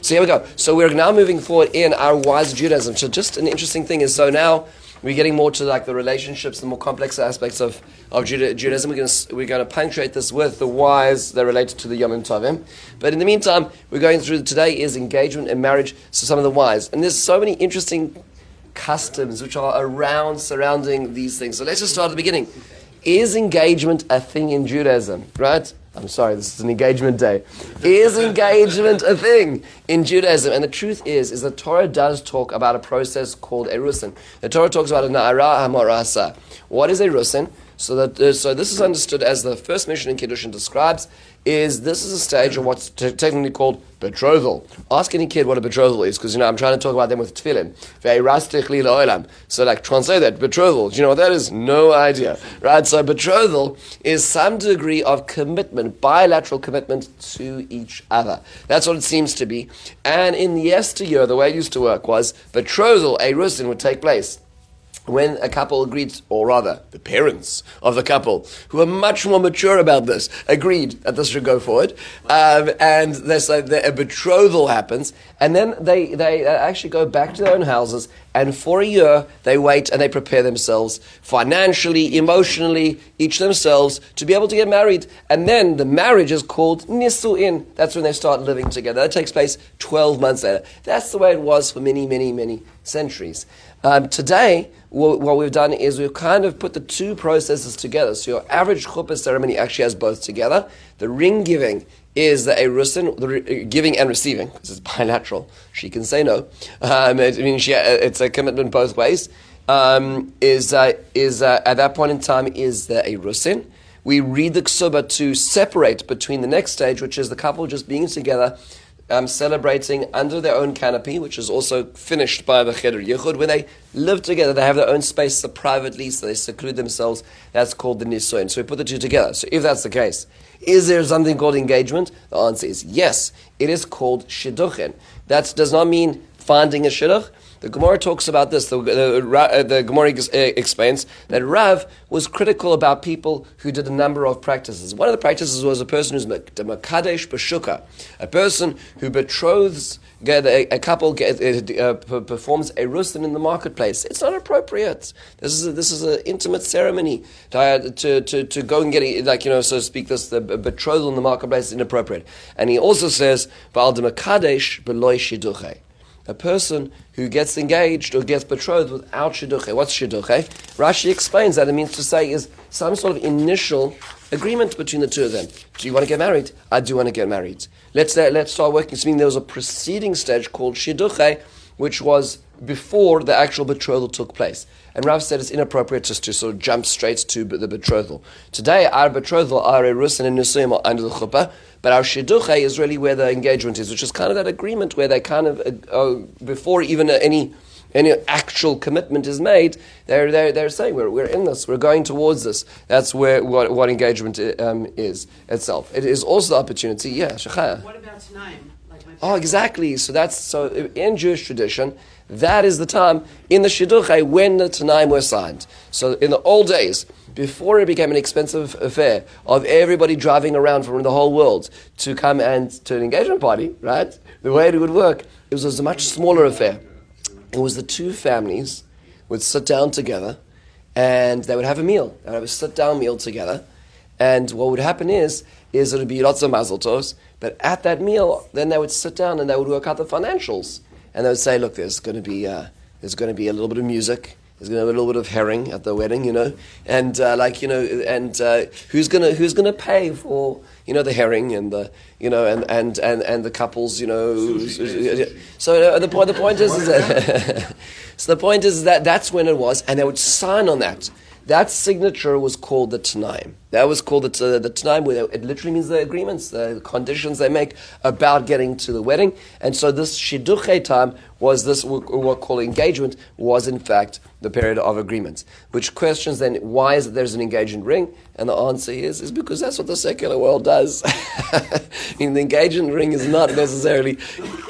So here we go. So we're now moving forward in our wise Judaism. So just an interesting thing is, so now we're getting more to like the relationships, the more complex aspects of Judaism. We're going to punctuate this with the whys that relate to the Yom Tovim. But in the meantime, we're going through today is engagement and marriage. So some of the whys, and there's so many interesting customs which are surrounding these things. So let's just start at the beginning. Is engagement a thing in Judaism? Right? I'm sorry, this is an engagement day. Is engagement a thing in Judaism? And the truth is the Torah does talk about a process called erusin. The Torah talks about a na'ara hamarasa. What is erusin? So this is understood as the first mission in Kiddushin describes, this is a stage of what's technically called betrothal. Ask any kid what a betrothal is, because I'm trying to talk about them with tefillin. So translate that, betrothal. Do you know what that is? No idea. Right? So betrothal is some degree of commitment, bilateral commitment to each other. That's what it seems to be. And in yesteryear, the way it used to work was betrothal, erusin, would take place when a couple agreed, or rather, the parents of the couple, who are much more mature about this, agreed that this should go forward, and a betrothal happens, and then they actually go back to their own houses, and for a year, they wait and they prepare themselves financially, emotionally, each themselves, to be able to get married. And then the marriage is called nisu'in. That's when they start living together. That takes place 12 months later. That's the way it was for many, many, many centuries. Today, what we've done is we've kind of put the two processes together. So your average chuppah ceremony actually has both together. The ring giving is the erusin, the giving and receiving, because it's bilateral. She can say no. It's a commitment both ways. Is at that point in time is the erusin. We read the ksuba to separate between the next stage, which is the couple just being together, celebrating under their own canopy, which is also finished by the Cheder Yichud. When they live together, they have their own space privately, so they seclude themselves. That's called the Nisuin. So we put the two together. So if that's the case, is there something called engagement? The answer is yes. It is called shidduchin. That does not mean finding a shidduch. The Gemara talks about this. The Gemara explains that Rav was critical about people who did a number of practices. One of the practices was a person who's makadesh b'shuka, a person who betroths a couple performs a erusin in the marketplace. It's not appropriate. This is an intimate ceremony to go and get so to speak. The betrothal in the marketplace is inappropriate. And he also says ba'al demakadesh b'loy shiduche. A person who gets engaged or gets betrothed without shidduche. What's shidduche? Rashi explains that it means to say is some sort of initial agreement between the two of them. Do you want to get married? I do want to get married. Let's start working. So there was a preceding stage called shidduche, which was before the actual betrothal took place. And Rav said it's inappropriate just to sort of jump straight to the betrothal. Today, our betrothal, our erusin and nisuim are under the chuppah, but our shidduche is really where the engagement is, which is kind of that agreement where they kind of, before even any actual commitment is made, they're saying we're in this, we're going towards this. That's where what engagement is itself. It is also the opportunity. Yeah, Shechaya. What about Tanaim? Oh, exactly. So in Jewish tradition, that is the time in the shidduche when the Tanaim were signed. So in the old days, before it became an expensive affair of everybody driving around from the whole world to come and to an engagement party, right? The way it would work, it was a much smaller affair. It was the two families would sit down together and they would have a meal. They would have a sit-down meal together. And what would happen is it would be lots of mazel tovs, but at that meal, then they would sit down and they would work out the financials. And they would say, look, there's going to be a little bit of music. There's going to be a little bit of herring at the wedding, and who's going to pay for the herring and the and the couples, So the point is that so the point is that that's when it was, and they would sign on that. That signature was called the Tanaim. That was called the Tanaim, where it literally means the agreements, the conditions they make about getting to the wedding. And so this shidduche time was this, what we call engagement, was in fact the period of agreement. Which questions then, why is it there's an engagement ring? And the answer is because that's what the secular world does. The engagement ring is not necessarily,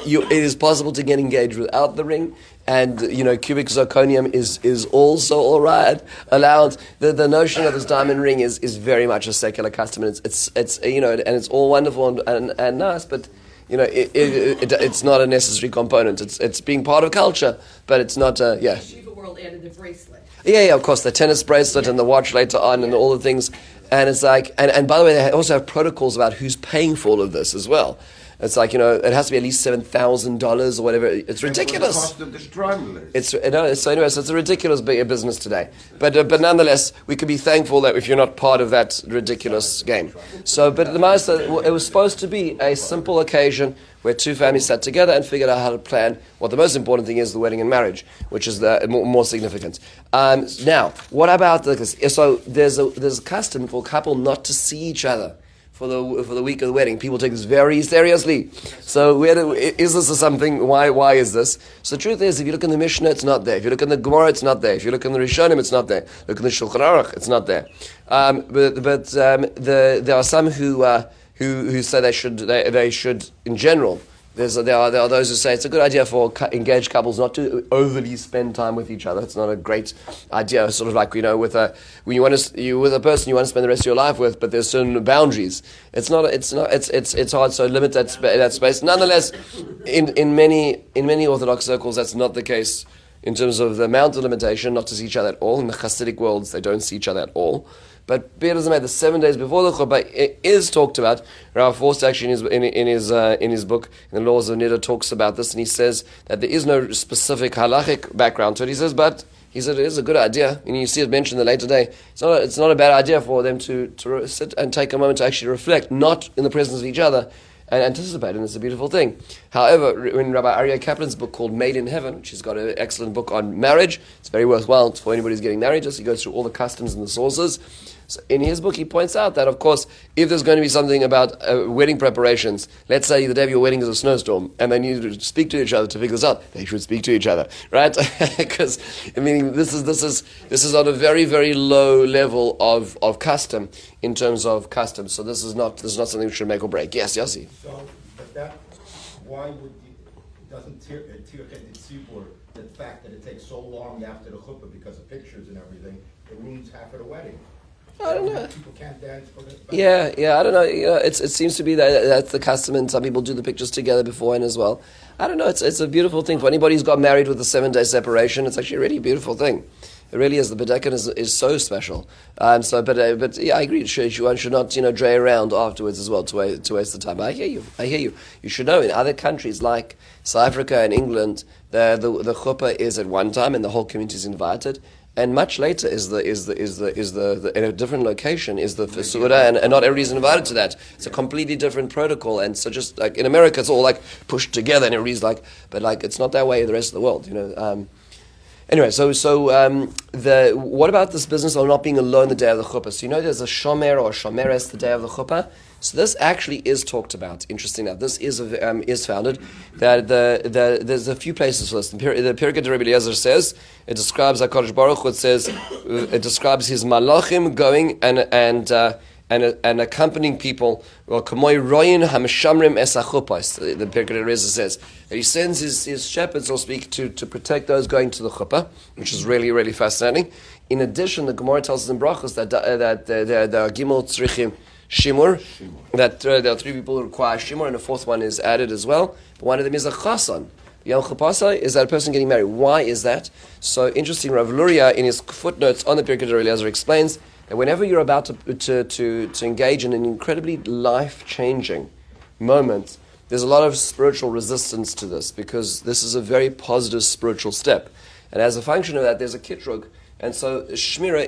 it is possible to get engaged without the ring. And cubic zirconium is also allowed. The notion of this diamond ring is very much a secular custom. And it's and it's all wonderful and nice, but it's not a necessary component. It's being part of culture, but it's not. Yeah. Shiva World added the bracelet. Yeah, of course, the tennis bracelet and the watch later on and all the things. And it's like, and by the way, they also have protocols about who's paying for all of this as well. It's like, it has to be at least $7,000 or whatever. It's ridiculous. The cost of the stranglers. So it's a ridiculous business today. But nonetheless, we can be thankful that if you're not part of that ridiculous game. So, but the Master, it was supposed to be a simple occasion where two families sat together and figured out how to plan what the most important thing is, the wedding and marriage, which is the more significant. Now, what about so there's a custom for a couple not to see each other for the week of the wedding. People take this very seriously. So is this something? Why is this? So the truth is, if you look in the Mishnah, it's not there. If you look in the Gemara, it's not there. If you look in the Rishonim, it's not there. Look in the Shulchan Aruch, it's not there. There are some who say they should in general. There are those who say it's a good idea for engaged couples not to overly spend time with each other. It's not a great idea. Sort of like with a person you want to spend the rest of your life with, but there's certain boundaries. It's hard. So limit that space. Nonetheless, in many Orthodox circles, that's not the case in terms of the amount of limitation. Not to see each other at all. In the Hasidic worlds, they don't see each other at all. But be it as it may, the 7 days before the chuppah it is talked about. Rav Forst actually in his book, in the Laws of Niddah, talks about this, and he says that there is no specific halachic background to it. He said it is a good idea, and you see it mentioned in the later day. It's not a bad idea for them to sit and take a moment to actually reflect, not in the presence of each other, and anticipate, and it's a beautiful thing. However, in Rabbi Aryeh Kaplan's book called Made in Heaven, which has got an excellent book on marriage, it's very worthwhile for anybody who's getting married. Just he goes through all the customs and the sources. So in his book, he points out that, of course, if there's going to be something about wedding preparations, let's say the day of your wedding is a snowstorm, and they need to speak to each other to figure this out, they should speak to each other, right? Because this is on a very, very low level of custom in terms of custom. So this is not something we should make or break. Yes, Yossi. So, but why doesn't Tirchet Tzibur, the fact that it takes so long after the chuppah because of pictures and everything, it ruins half of the wedding? I don't know. People can't dance for it. Yeah, I don't know. It seems to be that's the custom, and some people do the pictures together beforehand as well. I don't know. It's a beautiful thing for anybody who's got married with a 7-day separation. It's actually a really beautiful thing. It really is. The Bedekin is so special. But yeah, I agree. One should not dray around afterwards as well to waste the time. But I hear you. You should know in other countries like South Africa and England, the chuppah is at one time and the whole community is invited. And much later is the in a different location is the Fesura, and not everybody's invited to that. It's a completely different protocol, and so just like in America, it's all like pushed together, and everybody's like, but like it's not that way in the rest of the world, Anyway, what about this business of not being alone the day of the chuppah? So there's a shomer or a shomeres the day of the chuppah. So this actually is talked about. Interesting enough, this is founded that there's a few places for this. The Pirkei de Rabbi Eliezer says it describes HaKadosh Baruch Hu. It describes his malachim going and accompanying people. Well, kamoy royin hamshamrim es hachuppos. The Pirkei de Rabbi Eliezer says that he sends his shepherds, so to speak, to protect those going to the chuppah, which is really, really fascinating. In addition, the Gemara tells us in Brachos that there are gimel tzrichim shimur, that there are 3 people who require shimur, and a 4th one is added as well. But one of them is a chasan. Yom Chapasa is that a person getting married. Why is that? So interesting. Rav Luria in his footnotes on the Pirkei de Rabbi Eliezer explains that whenever you're about to engage in an incredibly life-changing moment, there's a lot of spiritual resistance to this because this is a very positive spiritual step, and as a function of that, there's a kitrug. And so Shmira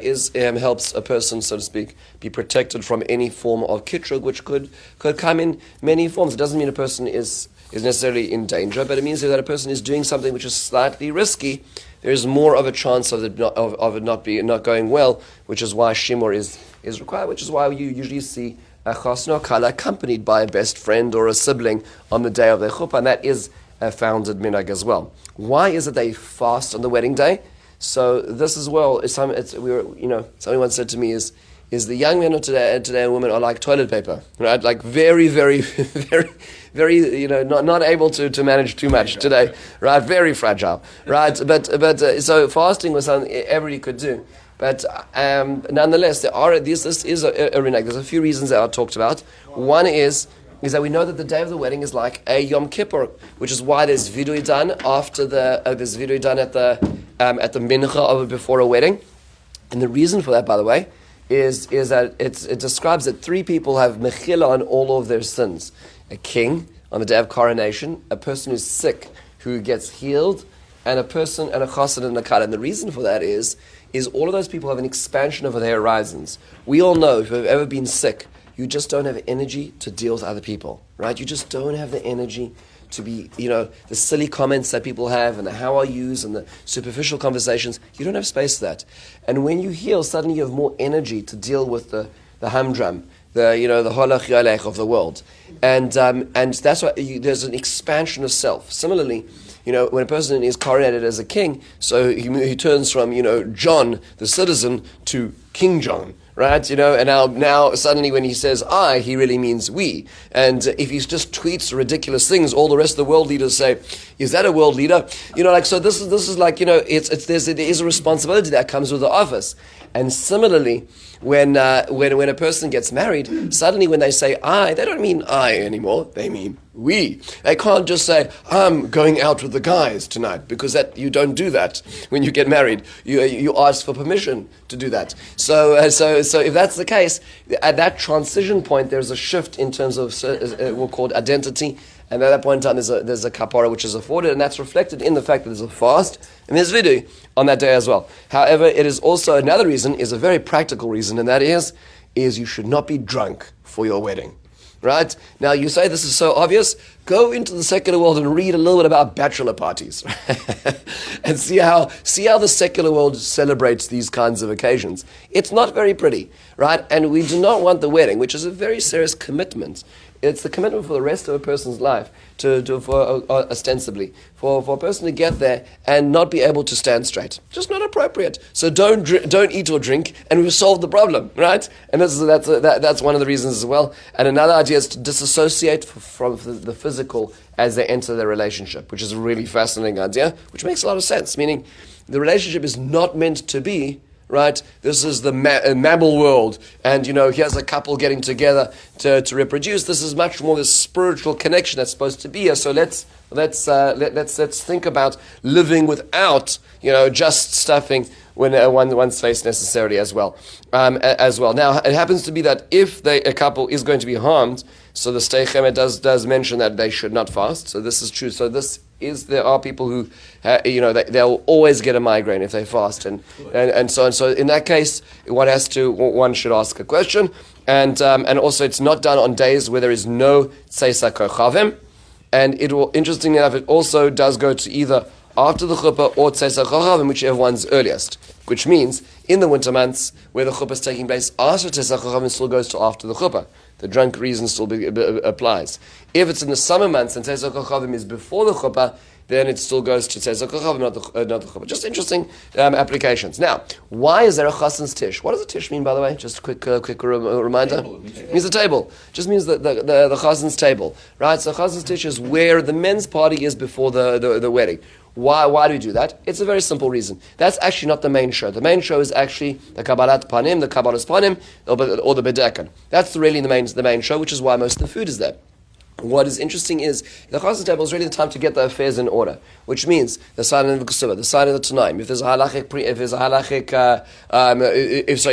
helps a person, so to speak, be protected from any form of kitrug, which could come in many forms. It doesn't mean a person is necessarily in danger, but it means that a person is doing something which is slightly risky. There is more of a chance of it not going well, which is why shimur is required, which is why you usually see a chasna kala accompanied by a best friend or a sibling on the day of their chuppah, and that is a founded minhag as well. Why is it they fast on the wedding day? So this as well, somebody once said to me is the young men of today and women are like toilet paper, right? Like very, very, very, very, not able to manage too much today, right? Very fragile, right? But so fasting was something everybody could do. But nonetheless, this is a reneg. There's a few reasons that are talked about. One is is that we know that the day of the wedding is like a Yom Kippur, which is why there's vidui done after there's vidui done at the mincha of before a wedding. And the reason for that, by the way, is that it describes that three people have mechila on all of their sins: a king on the day of coronation, a person who's sick who gets healed, and a person and a chassan and a kala. And the reason for that is all of those people have an expansion of their horizons. We all know, if you've ever been sick, you just don't have energy to deal with other people, right? You just don't have the energy to be, the silly comments that people have and the how are yous and the superficial conversations. You don't have space for that. And when you heal, suddenly you have more energy to deal with the humdrum, the holach yalech of the world. And that's why there's an expansion of self. Similarly, when a person is coronated as a king, so he turns from, John, the citizen, to King John, right? And now suddenly when he says I, he really means we. And if he just tweets ridiculous things, all the rest of the world leaders say, is that a world leader? So this is like, there is a responsibility that comes with the office. And similarly, when a person gets married, suddenly when they say I, they don't mean I anymore, they mean we. They can't just say, I'm going out with the guys tonight, because that you don't do that when you get married. You ask for permission to do that. So if that's the case, at that transition point, there's a shift in terms of what's called identity. And at that point in time, there's a kapara which is afforded, and that's reflected in the fact that there's a fast and there's vidui on that day as well. However, it is also another reason, is a very practical reason, and that is you should not be drunk for your wedding. Right? Now, you say this is so obvious. Go into the secular world and read a little bit about bachelor parties and see how the secular world celebrates these kinds of occasions. It's not very pretty, right? And we do not want the wedding, which is a very serious commitment. It's the commitment for the rest of a person's life, ostensibly, for a person to get there and not be able to stand straight. Just not appropriate. So don't eat or drink, and we've solved the problem, right? And that's one of the reasons as well. And another idea is to disassociate from the physical as they enter their relationship, which is a really fascinating idea, which makes a lot of sense. Meaning, the relationship is not meant to be, right, this is the mammal world, and here's a couple getting together to reproduce. This is much more the spiritual connection that's supposed to be here. So let's think about living without just stuffing one's face necessarily as well. Now it happens to be that if a couple is going to be harmed, so the Steichemet does mention that they should not fast. So this is true. So there are people who, they'll always get a migraine if they fast, and so on. So in that case, one should ask a question, and also it's not done on days where there is no tzeisa kochavim, and interestingly enough, it also does go to either after the chuppah or tzeisa kochavim, whichever one's earliest. Which means in the winter months where the chuppah is taking place, after tzeisa kochavim still goes to after the chuppah. The drunk reason still applies. If it's in the summer months and Tzeisa Kochavim is before the chuppah, then it still goes to Tzeisa Kochavim, not the chuppah. Just interesting applications. Now, why is there a chassan's tish? What does a tish mean, by the way? Just a quick reminder. It means a table. Just means the chassan's table, right? So chassan's tish is where the men's party is before the wedding. Why do we do that? It's a very simple reason. That's actually not the main show. The main show is actually the Kabbalat Panim, the Kabbalas Panim, or the Bedekan. That's really the main show, which is why most of the food is there. What is interesting is the Chassan table is really the time to get the affairs in order, which means the sign of the Ksubah, the sign of the Tanaim. If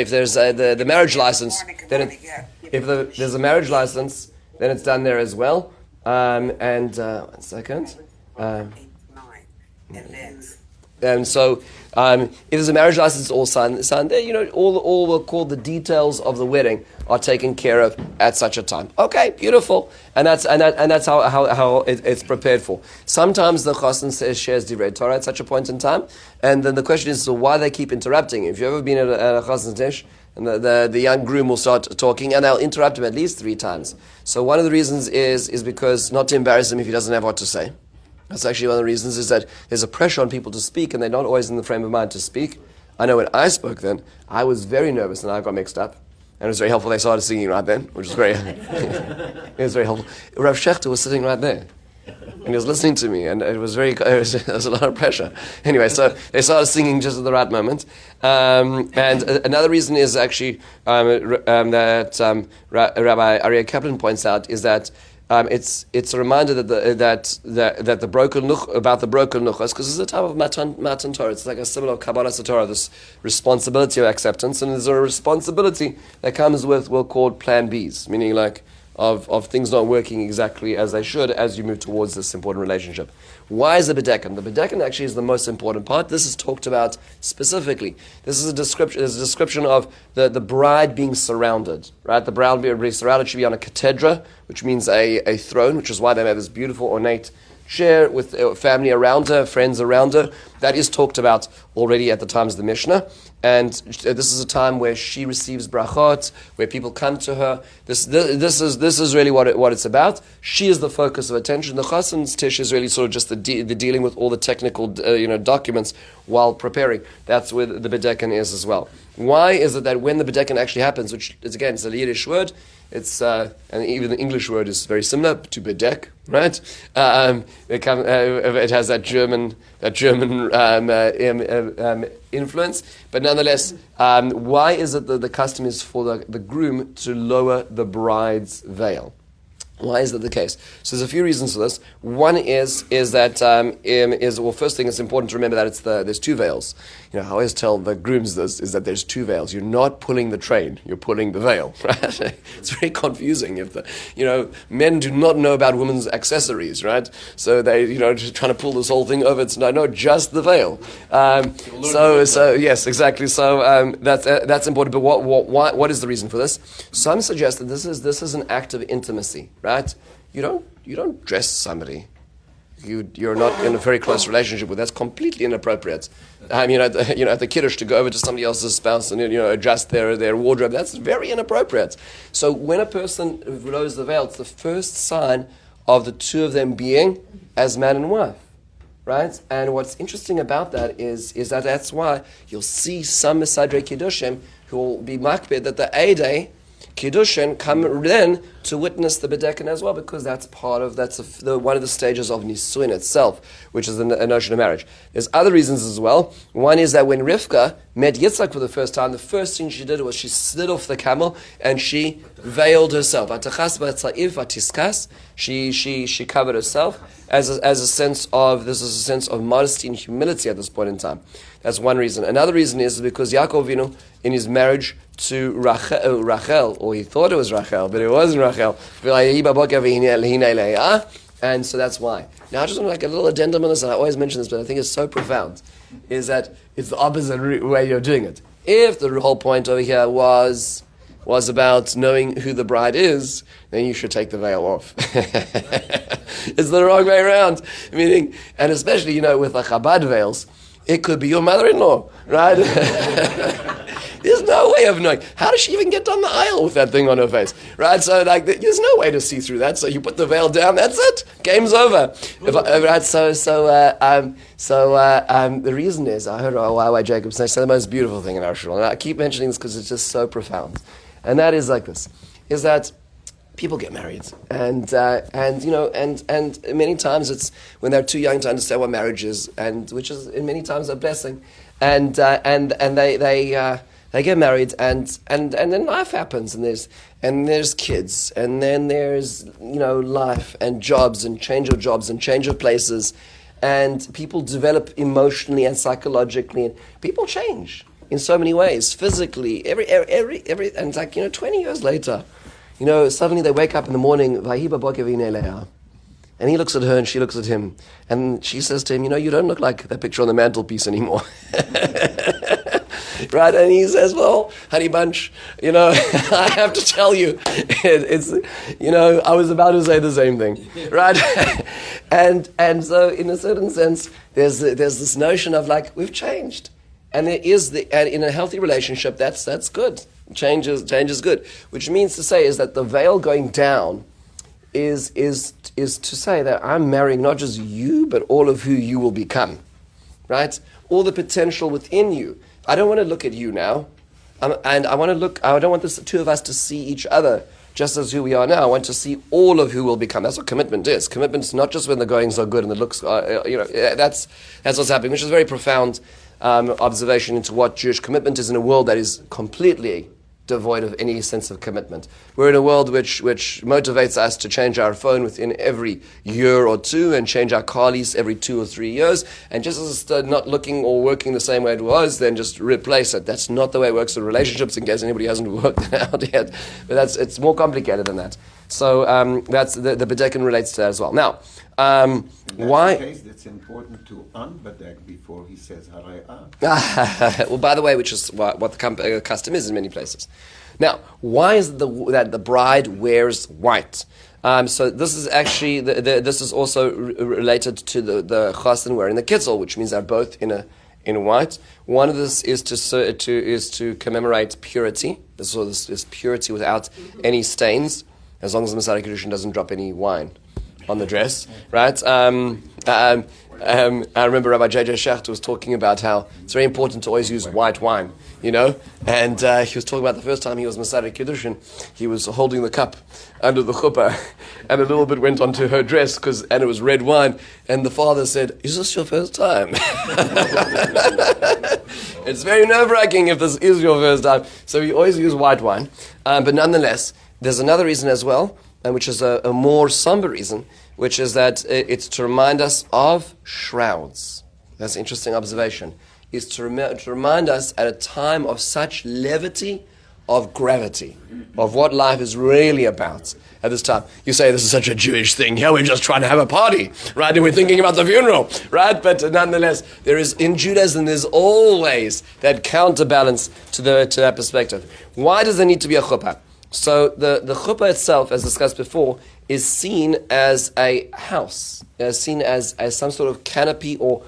there's the marriage license, then there's a marriage license, then it's done there as well. One second. And so, if there's a marriage license, all signed there. All we'll call the details of the wedding are taken care of at such a time. Okay, beautiful, and that's how it's prepared for. Sometimes the chassan shares divrei Torah at such a point in time, and then the question is, so why they keep interrupting? If you've ever been at a chassan's dish, and the young groom will start talking, and they'll interrupt him at least 3 times. So one of the reasons is because not to embarrass him if he doesn't have what to say. That's actually one of the reasons, is that there's a pressure on people to speak, and they're not always in the frame of mind to speak. I know when I spoke then, I was very nervous and I got mixed up. And it was very helpful they started singing right then, which was very, it was very helpful. Rav Shechter was sitting right there. And he was listening to me, and there was a lot of pressure. Anyway, so they started singing just at the right moment. And another reason is actually that Rabbi Aryeh Kaplan points out is that it's a reminder that the broken about the broken nuchas, because it's a type of matan Torah. It's like a symbol of Kabbalah Torah, this responsibility of acceptance, and there's a responsibility that comes with what called plan Bs, meaning like of things not working exactly as they should as you move towards this important relationship. Why is the bedekan? The bedekan actually is the most important part. This is talked about specifically. This is a description. There's a description of the bride being surrounded. Right, the bride being surrounded should be on a cathedra, which means a throne, which is why they have this beautiful ornate chair with family around her, friends around her. That is talked about already at the times of the Mishnah. And this is a time where she receives brachot, where people come to her. This is really what it's about. She is the focus of attention. The chasan's tish is really sort of just the dealing with all the technical documents while preparing. That's where the bedekan is as well. Why is it that when the bedekan actually happens, which is again it's a Yiddish word, it's and even the English word is very similar to bedek, right? It has that German influence, but nonetheless, why is it that the custom is for the groom to lower the bride's veil? Why is that the case? So there's a few reasons for this. One is that first thing, it's important to remember that there's two veils. I always tell the grooms this, is that there's two veils. You're not pulling the train, you're pulling the veil, right? It's very confusing if men do not know about women's accessories, right? So they, just trying to pull this whole thing over. It's no, just the veil. So yes, exactly. So that's important. But what is the reason for this? Some suggest that this is an act of intimacy, right? You don't dress somebody you're not in a very close relationship with. That's completely inappropriate. At the kiddush to go over to somebody else's spouse and adjust their wardrobe. That's very inappropriate. So when a person lowers the veil, it's the first sign of the two of them being as man and wife, right? And what's interesting about that is that that's why you'll see some Mesadrei Kiddushim who will be makbid that the Eidei Kiddushin come then to witness the bedekan as well, because that's one of the stages of Nisuin itself, which is a notion of marriage. There's other reasons as well. One is that when Rivka met Yitzchak for the first time, the first thing she did was she slid off the camel and she veiled herself. She covered herself as a sense of modesty and humility at this point in time. That's one reason. Another reason is because Yaakov Avinu, in his marriage to Rachel, or he thought it was Rachel, but it wasn't Rachel. And so that's why. Now I just want like a little addendum on this, and I always mention this, but I think it's so profound, is that it's the opposite way you're doing it. If the whole point over here was about knowing who the bride is, then you should take the veil off. It's the wrong way around. Meaning, and especially, with the Chabad veils, it could be your mother-in-law, right? There's no way of knowing. How does she even get down the aisle with that thing on her face, right? So, there's no way to see through that. So you put the veil down. That's it. Game's over. Right? So the reason is, I heard Rabbi Jacob say the most beautiful thing in our shul, and I keep mentioning this because it's just so profound, and that is like this: is that people get married, and many times it's when they're too young to understand what marriage is, and which is in many times a blessing, and they get married, and then life happens, and there's kids, and then there's life and jobs and change of jobs and change of places, and people develop emotionally and psychologically, and people change in so many ways, physically, every and it's like 20 years later. Suddenly they wake up in the morning, and he looks at her and she looks at him, and she says to him, you don't look like that picture on the mantelpiece anymore. Right? And he says, well, honey bunch, I have to tell you, it's I was about to say the same thing, right? and so in a certain sense, there's this notion of we've changed. And and in a healthy relationship, that's good. Change is good. Which means to say is that the veil going down is to say that I'm marrying not just you, but all of who you will become. Right? All the potential within you. I don't want to look at you now. And I don't want the two of us to see each other just as who we are now. I want to see all of who will become. That's what commitment is. Commitment is not just when the goings are good and the looks are, that's what's happening, which is very profound observation into what Jewish commitment is in a world that is completely devoid of any sense of commitment. We're in a world which motivates us to change our phone within every year or two and change our car lease every 2 or 3 years, and just as it's not looking or working the same way it was, then just replace it. That's not the way it works with relationships, in case anybody hasn't worked it out yet. But it's more complicated than that. So that's the Bedekin relates to that as well. Now, why? In that case, it's important to unbedek before he says harayah. Well, by the way, which is what the custom is in many places. Now, why is it that the bride wears white? So this is actually this is also related to the chassan wearing the kitzel, which means they're both in white. One of this is to commemorate purity. This is purity without any stains, as long as the Messiah Kedushin doesn't drop any wine on the dress, right? I remember Rabbi J.J. Shechter was talking about how it's very important to always use white wine, and he was talking about the first time he was Messiah Kedushin, he was holding the cup under the chuppah, and a little bit went onto her dress, and it was red wine, and the father said, "Is this your first time?" It's very nerve-wracking if this is your first time, so we always use white wine, but nonetheless, there's another reason as well, and which is a more somber reason, which is that it's to remind us of shrouds. That's an interesting observation. Is to remind us at a time of such levity of gravity, of what life is really about at this time. You say this is such a Jewish thing. Here we're just trying to have a party, right? And we're thinking about the funeral, right? But nonetheless, in Judaism, there's always that counterbalance to that perspective. Why does there need to be a chuppah? So the chuppah itself, as discussed before, is seen as a house, seen as some sort of canopy or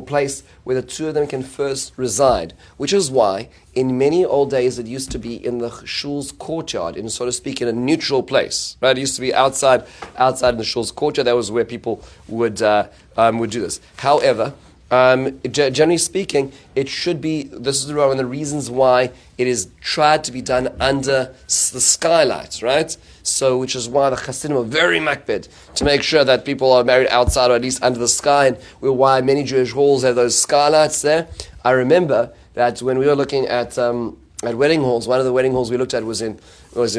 place where the two of them can first reside, which is why in many old days it used to be in the shul's courtyard, in, so to speak, in a neutral place. Right? It used to be outside in the shul's courtyard. That was where people would do this. However, generally speaking, it should be, this is one of the reasons why it is tried to be done under the skylights, right? So, which is why the Hasidim are very makbid to make sure that people are married outside or at least under the sky, and why many Jewish halls have those skylights there. I remember that when we were looking at wedding halls, one of the wedding halls we looked at was in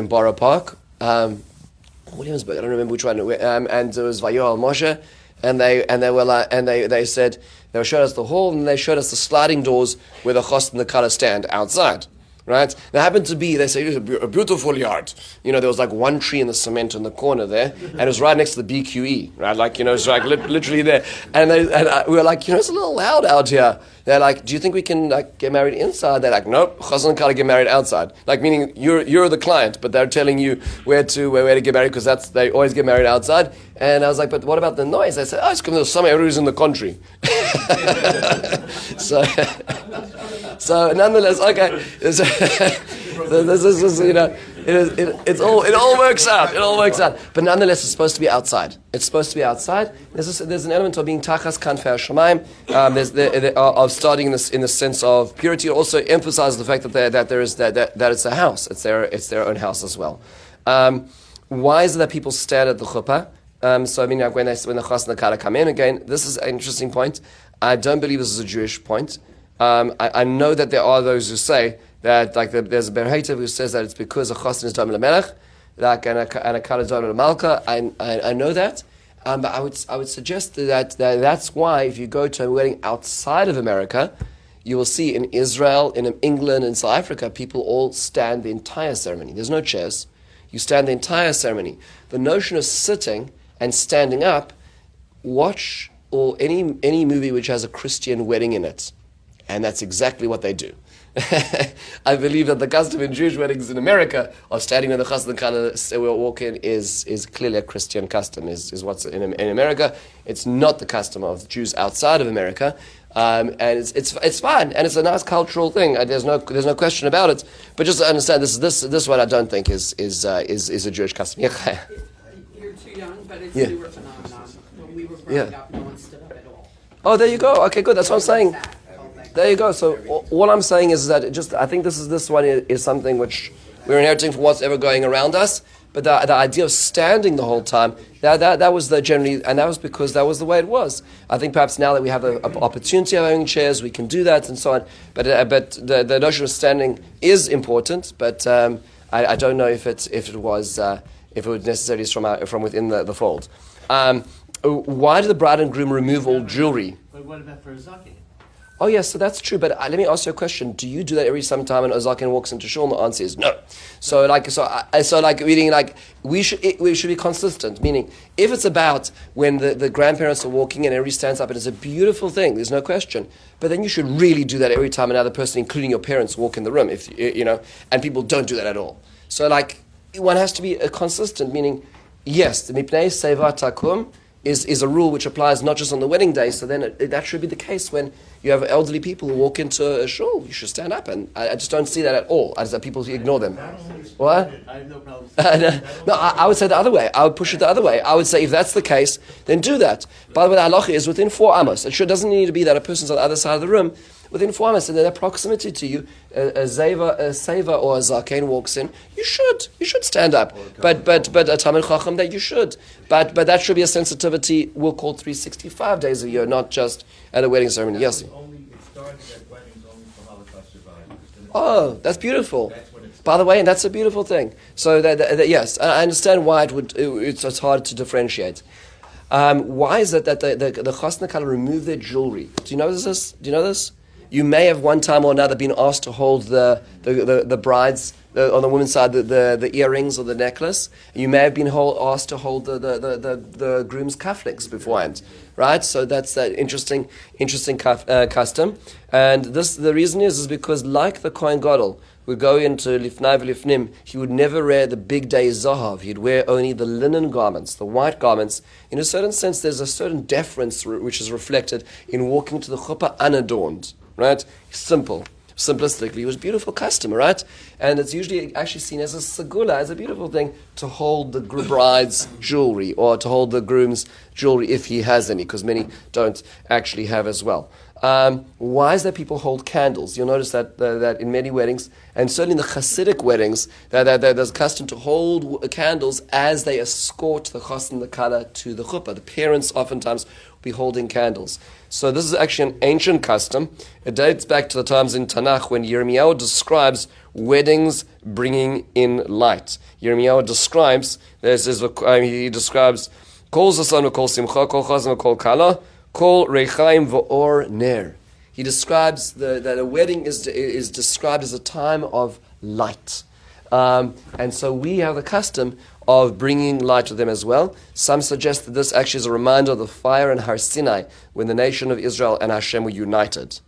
Borough Park, Williamsburg. I don't remember which one, and it was Vayoel Moshe. And they were like, and they said they showed us the hall, and they showed us the sliding doors where the chos and the kala stand outside. Right? There happened to be, they say, it was a beautiful yard. There was like one tree in the cement in the corner there, and it was right next to the BQE, right? Like, it's like literally there. And we were like, it's a little loud out here. They're like, do you think we can get married inside? They're like, nope, chazan and kala get married outside. Like, meaning you're the client, but they're telling you where to get married, because they always get married outside. And I was like, but what about the noise? They said, it's because there's some areas in the country. So nonetheless, okay. This is, it all works out. It all works out. But nonetheless, it's supposed to be outside. It's supposed to be outside. There's an element of being tachas kanfei hashamayim. Of starting in the sense of purity. It also emphasizes the fact that it's a house. It's their own house as well. Why is it that people stand at the chuppah? So when the chas and the kala come in again, this is an interesting point. I don't believe this is a Jewish point. I know that there are those who say that, there's a Berheitev who says that it's because a chassan is dom lemelech, and a kala is dom lemalka. I know that, but I would suggest that's why if you go to a wedding outside of America, you will see in Israel, in England, in South Africa, people all stand the entire ceremony. There's no chairs. You stand the entire ceremony. The notion of sitting and standing up, watch or any movie which has a Christian wedding in it. And that's exactly what they do. I believe that the custom in Jewish weddings in America of standing when the chassan and kala walk in is clearly a Christian custom, is what's in America. It's not the custom of Jews outside of America. And it's fine, and it's a nice cultural thing. There's no question about it. But just to understand, this one I don't think is a Jewish custom. You're too young, but it's a newer phenomenon. When we were growing up, no one stood up at all. Oh, there you go. Okay, good. That's what I'm saying. There you go. So all I'm saying is that I think this one is something which we're inheriting from what's ever going around us. But the idea of standing the whole time, that was the generally, and that was because that was the way it was. I think perhaps now that we have the opportunity of having chairs, we can do that and so on. But the notion of standing is important. But I don't know if it would necessarily from within the fold. Why do the bride and groom remove all jewelry? But what about for a zaki? Oh yes, so that's true. But let me ask you a question: do you do that every sometime when Ozakin walks into shul? And the answer is no. So we should be consistent. Meaning, if it's about when the grandparents are walking and everybody stands up, and it's a beautiful thing. There's no question. But then you should really do that every time another person, including your parents, walk in the room. If and people don't do that at all. So one has to be consistent. Meaning, yes, the mipnei seva takum is a rule which applies not just on the wedding day. So then that should be the case when you have elderly people who walk into a shul. You should stand up, and I just don't see that at all. I just have people who ignore them. What? I have no problem. No, I would say the other way. I would push it the other way. I would say if that's the case, then do that. By the way, the halacha is within 4 amos. It doesn't need to be that a person's on the other side of the room. Within 4 amos, and then their proximity to you, a seva or a zaken walks in, you should stand up. But a Talmid Chacham that you should. But that should be a sensitivity we'll call 365 days a year, not just at a wedding ceremony. Yes. It started at weddings only for Holocaust survivors. Oh, that's beautiful. By the way, and that's a beautiful thing. So that yes, I understand why it's hard to differentiate. Why is it that the Chasna Kala remove their jewelry? Do you know this? Do you know this? You may have one time or another been asked to hold the bride's on the woman's side the earrings or the necklace. You may have been asked to hold the groom's cufflinks beforehand, right? So that's that interesting custom. And the reason is because like the Kohen Gadol would go into Lifnai v'Lifnim, he would never wear the big day zahav. He'd wear only the linen garments, the white garments. In a certain sense, there's a certain deference which is reflected in walking to the chuppah unadorned. Right? Simplistically, it was a beautiful custom, right? And it's usually actually seen as a segula, as a beautiful thing, to hold the bride's jewelry or to hold the groom's jewelry if he has any, because many don't actually have as well. Why is that people hold candles? You'll notice that in many weddings, and certainly in the Hasidic weddings, that there's a custom to hold candles as they escort the chassan and the kala to the chuppah. The parents oftentimes will be holding candles. So this is actually an ancient custom. It dates back to the times in Tanakh when Yirmiyahu describes weddings bringing in light. Yirmiyahu describes, he describes, Kol zasan v'kol simcha, kol chazan v'kol kala, kol rechaim v'or ner. He describes that a wedding is described as a time of light. And so we have the custom of bringing light to them as well. Some suggest that this actually is a reminder of the fire in Har Sinai when the nation of Israel and Hashem were united.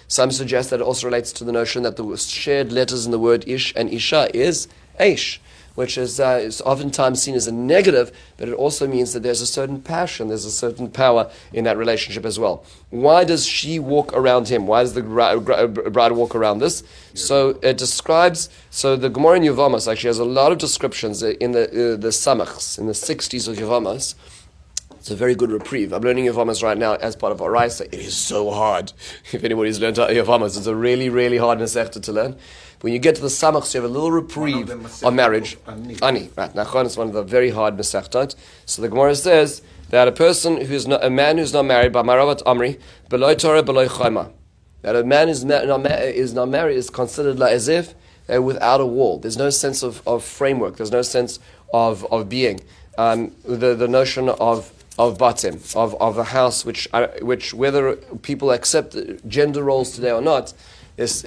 Some suggest that it also relates to the notion that the shared letters in the word Ish and Isha is Eish, which is oftentimes seen as a negative, but it also means that there's a certain passion, there's a certain power in that relationship as well. Why does she walk around him? Why does the bride walk around this? So it describes, the Gemara in Yevamos actually has a lot of descriptions in the Samachs, in the 60s of Yevamos. It's a very good reprieve. I'm learning Yevamos right now as part of our Raisa. It is so hard. If anybody's learned Yevamos, it's a really, really hard Masechta to learn. When you get to the Samachs, you have a little reprieve on marriage. Ani, right? Nachon is one of the very hard Masechtot. So the Gemara says that a man who's not married, by Maravat Amri, beloy Torah, beloy Chayma, that a man is not married is considered like as if without a wall. There's no sense of framework. There's no sense of being. The notion of batim, of a house, which whether people accept gender roles today or not, there's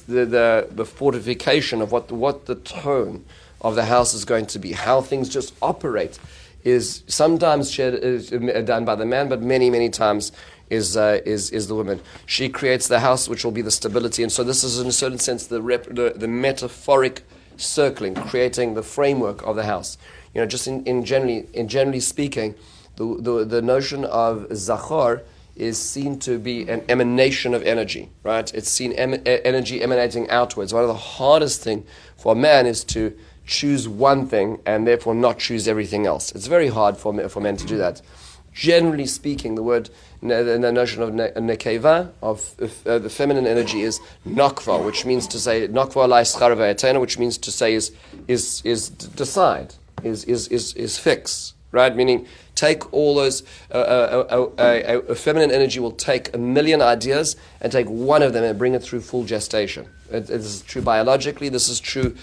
the fortification of what the tone of the house is going to be, how things just operate, is sometimes done by the man, but many times is the woman. She creates the house, which will be the stability, and so this is in a certain sense the metaphoric circling, creating the framework of the house. Just in generally speaking, the notion of zachar is seen to be an emanation of energy, right? It's seen energy emanating outwards. One of the hardest things for a man is to choose one thing and therefore not choose everything else. It's very hard for men to do that. Generally speaking, the notion of nekeva, of the feminine energy, is nakva, which means to say nakva lai schar v'etena, which means to say is decide. is fixed, right? Meaning, take all those, a feminine energy will take 1 million ideas and take one of them and bring it through full gestation. This is true biologically, this is true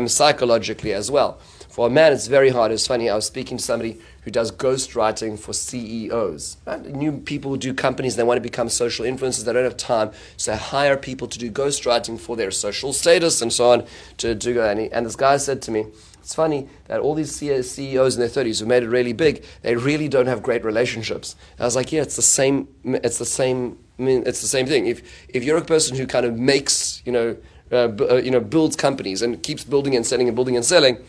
psychologically as well. For a man, it's very hard. It's funny, I was speaking to somebody who does ghostwriting for CEOs. Right? New people who do companies, they want to become social influencers, they don't have time, so they hire people to do ghostwriting for their social status and so on. And this guy said to me, it's funny that all these CEOs in their 30s who made it really big, they really don't have great relationships. And I was like, yeah, it's the same thing. If you're a person who kind of makes, builds companies and keeps building and selling and building and selling,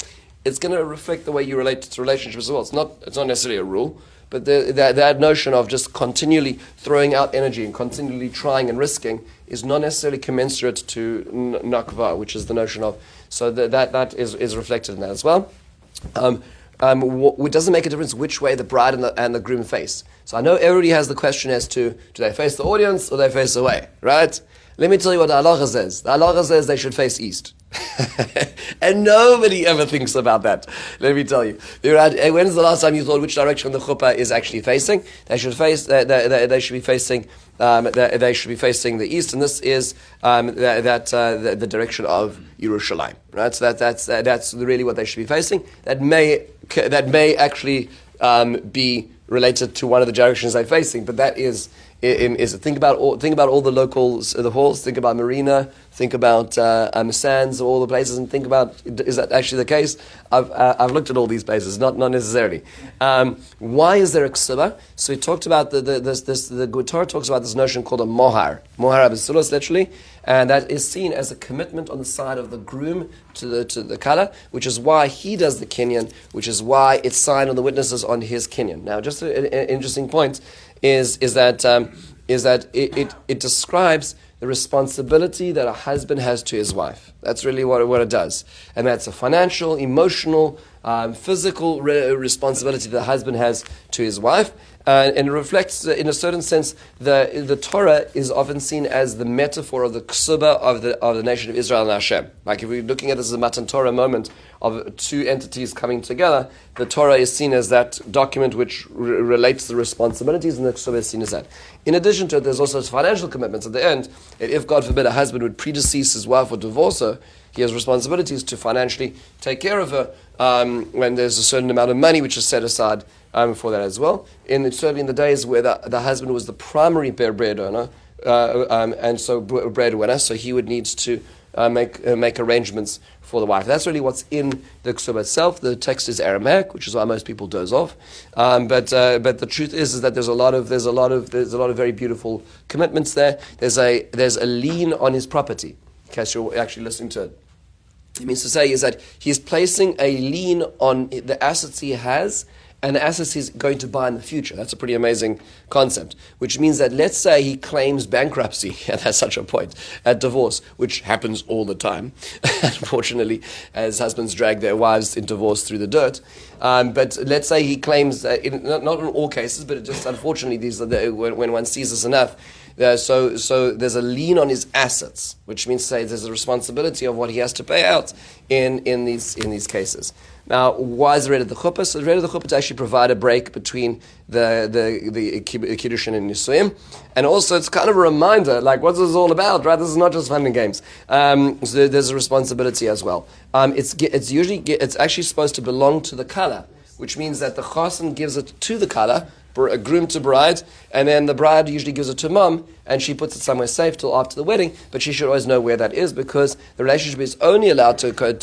it's going to reflect the way you relate to relationships as well. It's not necessarily a rule, but that notion of just continually throwing out energy and continually trying and risking is not necessarily commensurate to nakva, which is the notion of. So that is reflected in that as well. It doesn't make a difference which way the bride and the groom face. So I know everybody has the question as to, do they face the audience or they face away, right? Let me tell you what the halacha says. The halacha says they should face east. And nobody ever thinks about that. Let me tell you. When's the last time you thought which direction the chuppah is actually facing? They should face. They should be facing. They should be facing the east, and this is the direction of Yerushalayim. Right. So that's really what they should be facing. That may actually be related to one of the directions they're facing, but that is think about all the locals, the halls. Think about Marina. Think about Sands, all the places, and think about, is that actually the case? I've looked at all these places, not necessarily. Why is there a ksuba? So we talked about the Torah talks about this notion called a mohar abisulos, literally, and that is seen as a commitment on the side of the groom to the kala, which is why he does the kinyan, which is why it's signed on the witnesses on his kinyan. Now, just an interesting point is that it describes the responsibility that a husband has to his wife. That's really what it does. And that's a financial, emotional, physical responsibility that the husband has to his wife. And it reflects, in a certain sense, the Torah is often seen as the metaphor of the ksuba of the nation of Israel and Hashem. Like if we're looking at this as a Matan Torah moment of two entities coming together, the Torah is seen as that document which relates the responsibilities, and the ksuba is seen as that. In addition to it, there's also financial commitments at the end. If, God forbid, a husband would predecease his wife or divorce her, he has responsibilities to financially take care of her when there's a certain amount of money which is set aside for that as well. Certainly in the days where the husband was the primary breadwinner, and so breadwinner, so he would need to make arrangements for the wife. That's really what's in the ksuba itself. The text is Aramaic, which is why most people doze off. But the truth is that there's a lot of very beautiful commitments there. There's a lien on his property. In case you're actually listening to it. It means to say is that he's placing a lien on the assets he has and the assets he's going to buy in the future. That's a pretty amazing concept, which means that let's say he claims bankruptcy at such a point, at divorce, which happens all the time, unfortunately, as husbands drag their wives in divorce through the dirt. But let's say he claims, not in all cases, but it just unfortunately, these are when one sees this enough, so there's a lien on his assets, which means to say there's a responsibility of what he has to pay out in these cases. Now, why is the red of the chuppah? So the red of the chuppah to actually provide a break between the kiddushin and nisuim, and also it's kind of a reminder, like what's this all about, right? This is not just fun and games. So there's a responsibility as well. It's actually supposed to belong to the kala, which means that the chassan gives it to the kala, a groom to bride, and then the bride usually gives it to mom, and she puts it somewhere safe till after the wedding, but she should always know where that is, because the relationship is only allowed to occur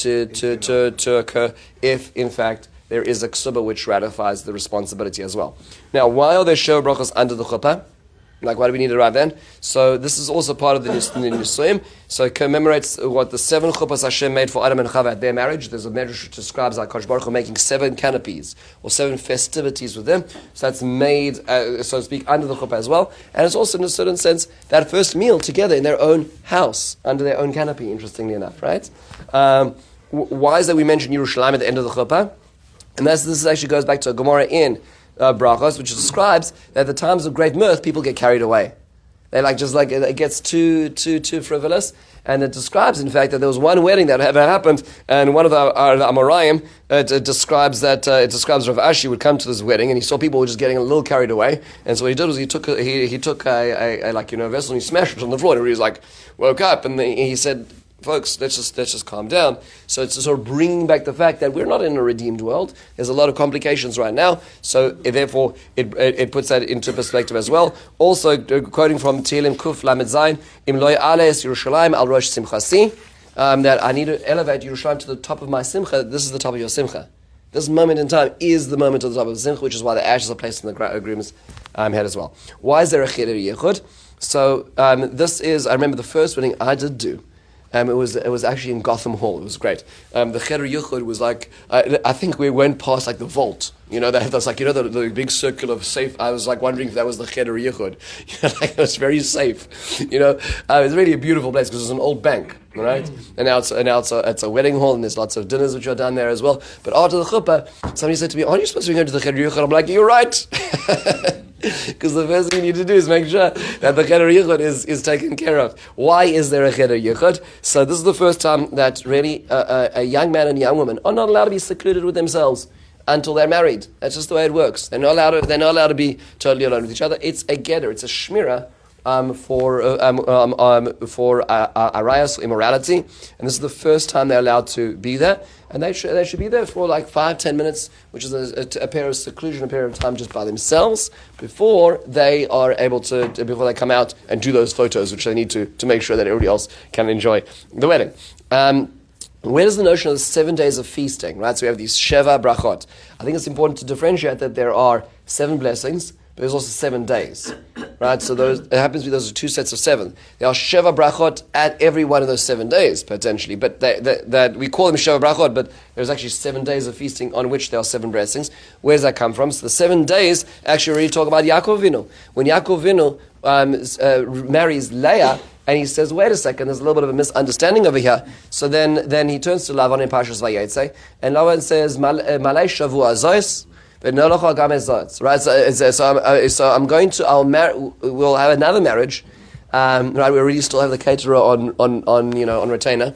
if, in fact, there is a ksuba which ratifies the responsibility as well. Now, why are there show brachos under the chuppah? Like, why do we need it right then? So this is also part of the Nisuim. So it commemorates what the 7 chuppahs Hashem made for Adam and Chava at their marriage. There's a medrash which describes like Kosh Baruch Hu making 7 canopies or 7 festivities with them. So that's made, so to speak, under the chuppah as well. And it's also, in a certain sense, that first meal together in their own house, under their own canopy, interestingly enough, right? Why is that we mention Yerushalayim at the end of the chuppah? And this actually goes back to a Gemara in Brachos, which describes that at the times of great mirth, people get carried away. They it gets too frivolous. And it describes, in fact, that there was one wedding that ever happened, and one of the Amoraim it describes Rav Ashi would come to this wedding, and he saw people were just getting a little carried away, and so what he did was he took a vessel and he smashed it on the floor, and he was woke up, and he said, folks, let's just calm down. So it's sort of bringing back the fact that we're not in a redeemed world. There's a lot of complications right now. So therefore, it puts that into perspective as well. Also, quoting from Tehillim Kuf Lamed Zayin, Im Lo Ya'ales Yerushalayim Al Rosh Simchasi, that I need to elevate Yerushalayim to the top of my simcha. This is the top of your simcha. This moment in time is the moment of the top of the simcha, which is why the ashes are placed in the agreement's head as well. Why is there a cheder yichud? So this is, I remember the first wedding I did do. It was actually in Gotham Hall. It was great. The Cheder Yichud was I think we went past the vault. That's the big circular safe. I was wondering if that was the Cheder Yichud. It was very safe. It was really a beautiful place because it was an old bank, right? And now it's a wedding hall, and there's lots of dinners which are done there as well. But after the chuppah, somebody said to me, "Aren't you supposed to be going to the Cheder Yichud?" I'm like, "You're right." Because the first thing you need to do is make sure that the Cheder Yichud is taken care of. Why is there a Cheder Yichud? So this is the first time that really a young man and a young woman are not allowed to be secluded with themselves until they're married. That's just the way it works. They're not allowed to be totally alone with each other. It's a gather. It's a shmira for arayas, immorality, and this is the first time they're allowed to be there. And they should be there for 5-10 minutes, which is a period of seclusion, a period of time just by themselves, before they are able to, before they come out and do those photos, which they need to make sure that everybody else can enjoy the wedding. Where does the notion of the 7 days of feasting, right? So we have these Sheva Brachot. I think it's important to differentiate that there are 7 blessings, but there's also 7 days, right? So it happens to be those are 2 sets of 7. There are Sheva Brachot at every one of those 7 days, potentially. But that we call them Sheva Brachot, but there's actually 7 days of feasting on which there are 7 blessings. Where does that come from? So the 7 days actually already talk about Yaakov Avinu. When Yaakov Avinu marries Leah, and he says, wait a second, there's a little bit of a misunderstanding over here. So then he turns to Lavan in Parshas Vayetze, and Lavan says, Malay Shavu Azois, right? So I'm going to, we'll have another marriage. Right, we already still have the caterer on retainer.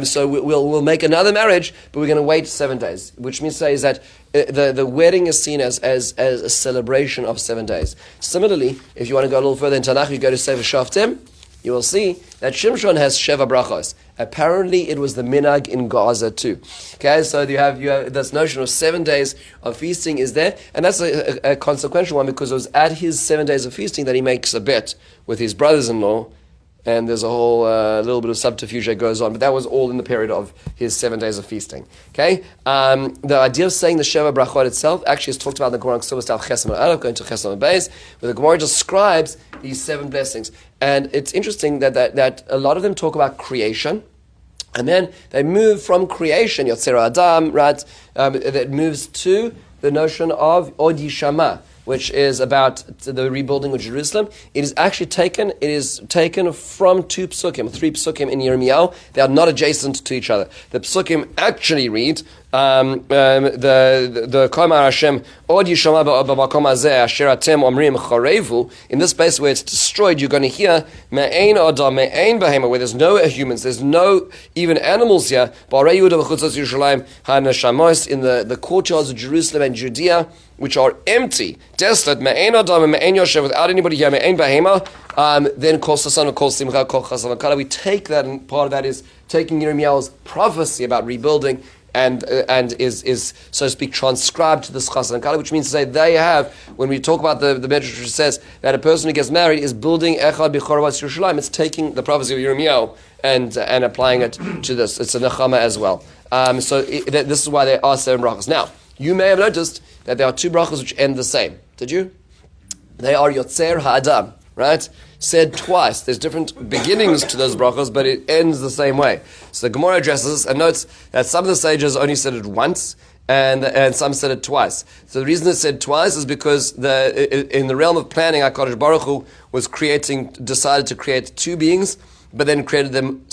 So we'll make another marriage, but we're going to wait 7 days, which means is that the wedding is seen as a celebration of 7 days. Similarly, if you want to go a little further in Tanakh, you go to Sefer Shoftim. You will see that Shimshon has Sheva Brachos. Apparently, it was the minhag in Gaza too. Okay, so you have this notion of 7 days of feasting is there, and that's a consequential one because it was at his 7 days of feasting that he makes a bet with his brothers-in-law, and there's a whole little bit of subterfuge that goes on, but that was all in the period of his 7 days of feasting. Okay, the idea of saying the Sheva Brachot itself actually is talked about in the Gemara going to Chesam Beis, where the Gemara describes these 7 blessings. And it's interesting that a lot of them talk about creation, and then they move from creation, Yotzer Adam, right? That moves to the notion of Od Yishama, which is about the rebuilding of Jerusalem. It is taken from 2 psukim, 3 psukim in Yirmiyahu. They are not adjacent to each other. The psukim actually read the Komar Hashem Od Yishama b'makom hazeh asher atem omrim charevu. In this place where it's destroyed, you're going to hear me'ein adam me'ein behema, where there's no humans, there's no even animals here. Ba'arei Yehuda v'chutzos Yerushalayim ha'neshamos, in the courtyards of Jerusalem and Judea, which are empty, desolate, me'ein adam me'ein yoshev, without anybody here, me'ein behema. Then kol sasan kol simcha kol chasam kala. We take that, and part of that is taking Yirmiyahu's prophecy about rebuilding and is so to speak transcribed to this chassan and kala, which means to say they have, when we talk about the Medrash which says that a person who gets married is building echad b'chorvat Yerushalayim, it's taking the prophecy of Yirmiyahu and applying it to this. It's a nechama as well. So this is why there are 7 brachos. Now, you may have noticed that there are 2 brachos which end the same. Did you? They are Yotzer Ha'adam, right? Said twice. There's different beginnings to those brachos, but it ends the same way. So the Gemara addresses and notes that some of the sages only said it once, and some said it twice. So the reason it said twice is because in the realm of planning, HaKadosh Baruch Hu was decided to create 2 beings, but then created them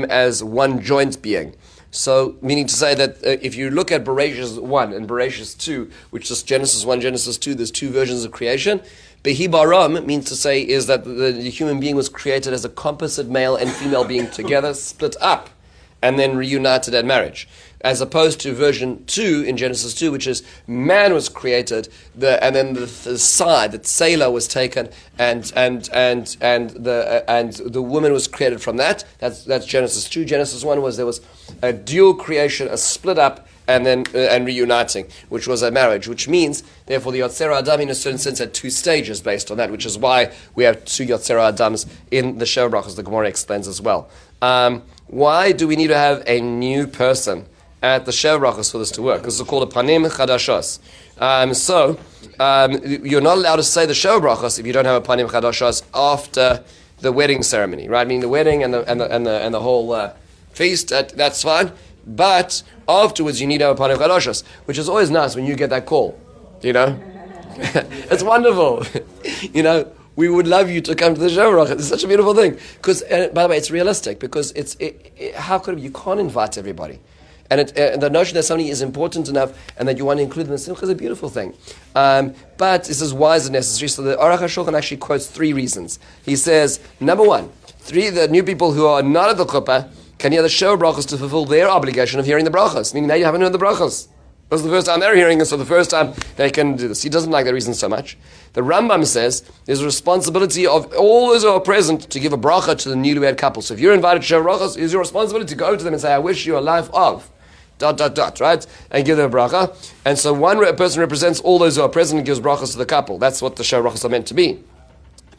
as one joint being. So, meaning to say that if you look at Bereshis 1 and Bereshis 2, which is Genesis 1, Genesis 2, there's 2 versions of creation. Behibaram means to say is that the human being was created as a composite male and female being together, split up, and then reunited at marriage. As opposed to version 2 in Genesis 2, which is man was created, and then the side, the Selah was taken, and the woman was created from that. That's Genesis 2. Genesis 1 was there was a dual creation, a split up, and then and reuniting, which was a marriage. Which means, therefore, the Yotzera Adam in a certain sense had 2 stages based on that, which is why we have 2 Yotzera Adams in the Sheva Brachos. The Gemara explains as well. Why do we need to have a new person at the Sheva Brachos for this to work? This is called a Panim Chadashos. You're not allowed to say the Sheva Brachos if you don't have a Panim Chadashos after the wedding ceremony, right? I mean, the wedding and the whole feast. That's fine, but afterwards you need to have a Panim Chadashos, which is always nice when you get that call. You know, it's wonderful. You know. We would love you to come to the Sheva Brachos. It's such a beautiful thing. Because, by the way, it's realistic. Because how could you can't invite everybody, and the notion that somebody is important enough and that you want to include them in the simcha is a beautiful thing. But this is why is it necessary? So the Aruch HaShulchan actually quotes 3 reasons. He says, number 1, the new people who are not at the chuppah can hear the Sheva Brachos to fulfill their obligation of hearing the brachos. Meaning now you haven't heard the brachos. This is the first time they're hearing it, so the first time they can do this. He doesn't like that reason so much. The Rambam says there's a responsibility of all those who are present to give a bracha to the newlywed couple. So if you're invited to Sheva Brachos, it's your responsibility to go to them and say, I wish you a life of ... right? And give them a bracha. And so one person represents all those who are present and gives brachas to the couple. That's what the Sheva Brachos are meant to be.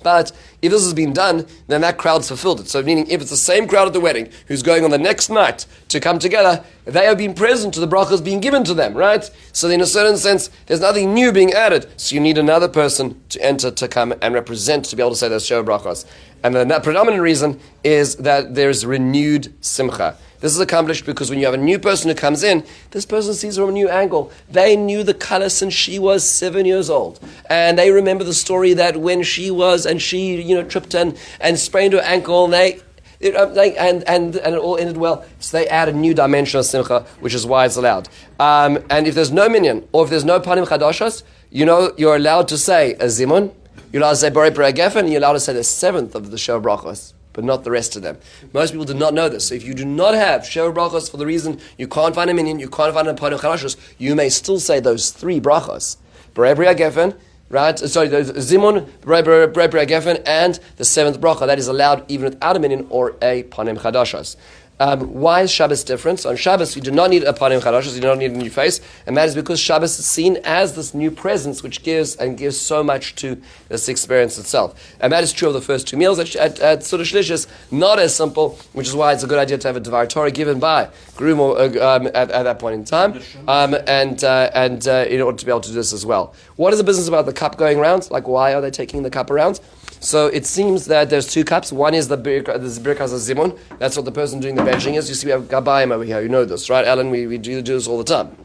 But if this has been done, then that crowd's fulfilled it. So meaning if it's the same crowd at the wedding who's going on the next night to come together, they have been present to the brachas being given to them, right? So in a certain sense, there's nothing new being added. So you need another person to enter, to come and represent, to be able to say those Sheva Brachos. And the predominant reason is that there's renewed simcha. This is accomplished because when you have a new person who comes in, this person sees from a new angle. They knew the color since she was 7 years old. And they remember the story that when she tripped and sprained her ankle, and it all ended well. So they add a new dimension of simcha, which is why it's allowed. And if there's no minyan, or if there's no panim chadashos, you're allowed to say a zimun, you're allowed to say borei peri gefen, and you're allowed to say the 7th of the Sheva Brachos, but not the rest of them. Most people do not know this. So if you do not have Sheva Brachos for the reason you can't find a minyan, you can't find a panim chadashos, you may still say those 3 brachos. Borei peri gefen, right? Sorry, the zimun, borei peri gefen, and the 7th bracha. That is allowed even without a minyan or a panim chadashos. Why is Shabbos different? So on Shabbos, you do not need a panim chadashos, you do not need a new face, and that is because Shabbos is seen as this new presence which gives so much to this experience itself. And that is true of the first 2 meals at Suda Shlishis, not as simple, which is why it's a good idea to have a Devar Torah given by groom at that point in time, and in order to be able to do this as well. What is the business about the cup going around? Like, why are they taking the cup around? So it seems that there's 2 cups. One is the Birkas Zimun. That's what the person doing the benching is. You see, we have Gabayim over here. You know this, right, Alan? We do this all the time.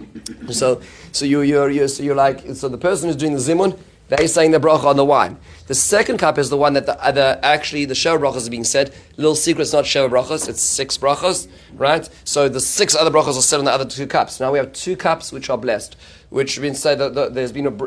So you're like, so the person who's doing the Zimun, they're saying the bracha on the wine. The second cup is the one that the Sheva Brachos is being said. Little secret, it's not Sheva Brachos, it's 6 brachos, right? So the 6 other brachos are said on the other 2 cups. Now we have 2 cups which are blessed, which means say that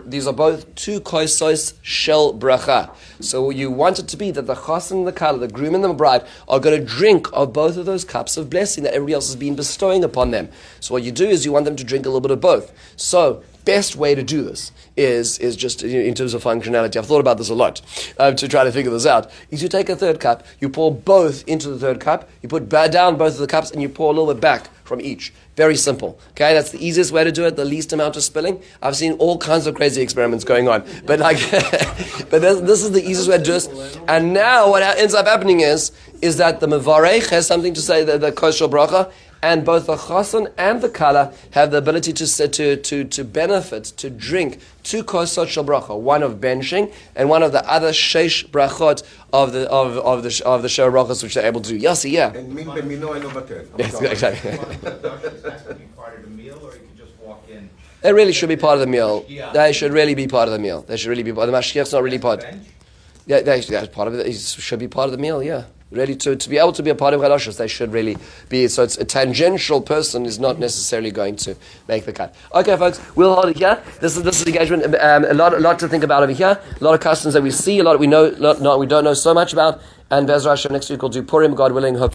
these are both 2 kosos shel bracha. So you want it to be that the chassan and the kala, the groom and the bride, are going to drink of both of those cups of blessing that everybody else has been bestowing upon them. So what you do is you want them to drink a little bit of both. So best way to do this is just in terms of functionality. I've thought about this a lot to try to figure this out. Is you take a 3rd cup, you pour both into the 3rd cup, you put down both of the cups, and you pour a little bit back from each. Very simple. Okay, that's the easiest way to do it. The least amount of spilling. I've seen all kinds of crazy experiments going on, but this is the easiest way to do this. And now what ends up happening is that the mevarech has something to say, the kosher bracha, and both the chassan and the kala have the ability to benefit, to drink 2 kosot shel bracha, one of benching and one of the other 6 brachot of the Sheva Brachos, which they're able to do. Yossi, yeah. And min b'mino eno batel. Yes, exactly. Has to be part of the meal, or you can just walk in? They really should be part of the meal. They should really be part of the meal. They should really be part. The mashgiach's not really part. Yeah, that's part of it. It should be part of the meal. Yeah. Really, to be able to be a part of Chadashos, they should really be. So it's a tangential person is not necessarily going to make the cut. Okay, folks, we'll hold it here. This is engagement. A lot to think about over here. A lot of customs that we see, a lot we know, we don't know so much about. And Bezra Hashem, next week we'll do Purim, God willing. Hope